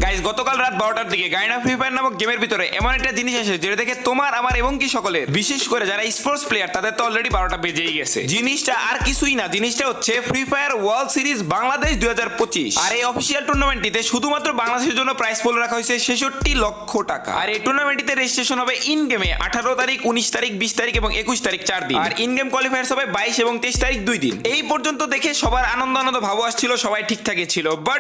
Guys গতকাল রাত 12টার দিকে গায়না ফ্রি ফায়ার নামক গেমের ভিতরে এমন একটা জিনিস আসে যেটা দেখে তোমার আমার এবং কি সকলের, বিশেষ করে যারা স্পোর্টস প্লেয়ার তাদের তো অলরেডি 12টা বেজেই গেছে। জিনিসটা আর কিছুই না, জিনিসটা হচ্ছে free fire world series Bangladesh 2025। আর এই অফিসিয়াল টুর্নামেন্টটিতে শুধুমাত্র বাংলাদেশের জন্য প্রাইস পুল রাখা হয়েছে 66 লক্ষ টাকা। আর এই টুর্নামেন্টটিতে রেজিস্ট্রেশন হবে ইন গেমে 18 তারিখ, 19 তারিখ, 20 তারিখ এবং 21 তারিখ 4 দিন। আর ইন গেম কোয়ালিফায়ার্স হবে 22 এবং 23 তারিখ 2 দিন। এই পর্যন্ত দেখে সবার আনন্দ ভাব আসছিল, সবাই ঠিকঠাকই ছিল। বাট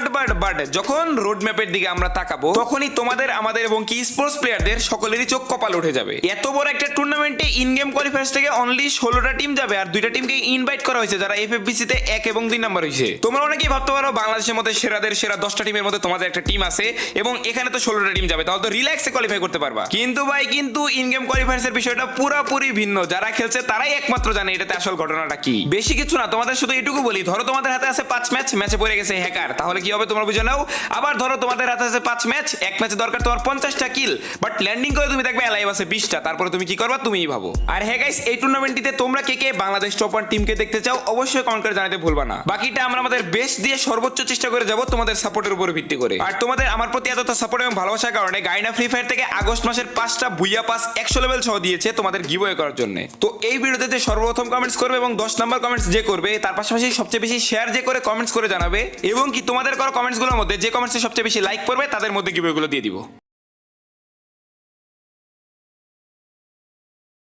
যখন রোড ম্যাপের দিকে আমরা তাকাবো তখনই তোমাদের আমাদের এবং কি স্পোর্টস প্লেয়ারদের সকলেরই চোখ কপাল উঠে যাবে। এত বড় একটা টুর্নামেন্টে ইন গেম কোয়ালিফায়ার্স থেকে অনলি 16টা টিম যাবে আর 2টা টিমকে ইনভাইট করা হয়েছে যারা এফএফবিসি তে 1 এবং 2 নাম্বার হয়েছে। তোমরা অনেকেই ভাবতে পারো বাংলাদেশের মধ্যে সেরাদের সেরা 10টা টিমের মধ্যে তোমাদের একটা টিম আছে এবং এখানে তো 16টা টিম যাবে, তাহলে তো রিল্যাক্সে কোয়ালিফাই করতে পারবা। কিন্তু ভাই কিন্তু ইন গেম কোয়ালিফায়ার্স এর বিষয়টা পুরোপুরি ভিন্ন। যারা খেলছে তারাই একমাত্র জানে এটাতে আসল ঘটনাটা কি। বেশি কিছু না, তোমাদের শুধু এটুকু বলি, ধরো তোমাদের হাতে আছে 5 ম্যাচে পড়ে গেছে হ্যাকার, তাহলে কি হবে তোমরা বুঝে নাও। আবার ধরো তোমাদের হাতে আছে 5 ম্যাচ, এক ম্যাচে দরকার তোমার 50টা কিল, বাট ল্যান্ডিং করে তুমি দেখবে এলাইভ আছে 20টা, তারপরে তুমি কি করবা তুমিই ভাবো। আর হ্যাঁ গাইস, এই টুর্নামেন্টটিতে তোমরা কে কে বাংলাদেশ টপ 1 টিমকে দেখতে চাও অবশ্যই কমেন্ট করে জানাতে ভুলবা না। বাকিটা আমরা আমাদের বেস্ট দিয়ে সর্বোচ্চ চেষ্টা করে যাব তোমাদের সাপোর্টের উপর ভিত্তি করে। আর তোমাদের আমার প্রতি এতটা সাপোর্ট এবং ভালোবাসার কারণে গায়না ফ্রি ফায়ার থেকে আগস্ট মাসের 5টা বুইয়া পাস 100 লেভেল সহ দিয়েছে তোমাদের গিভওয়ে করার জন্য। তো এই ভিডিওতে যে সর্বপ্রথম কমেন্টস করবে এবং 10 নাম্বার কমেন্টস যে করবে, তার পাশাপাশি সবচেয়ে বেশি শেয়ার যে করে কমেন্টস করে জানাবে এবং কি তোমাদের করা কমেন্টসগুলোর মধ্যে যে কমেন্টসে সবচেয়ে বেশি লাইক করবে তাদের মধ্যে গিভওয়েগুলো দিয়ে দিব।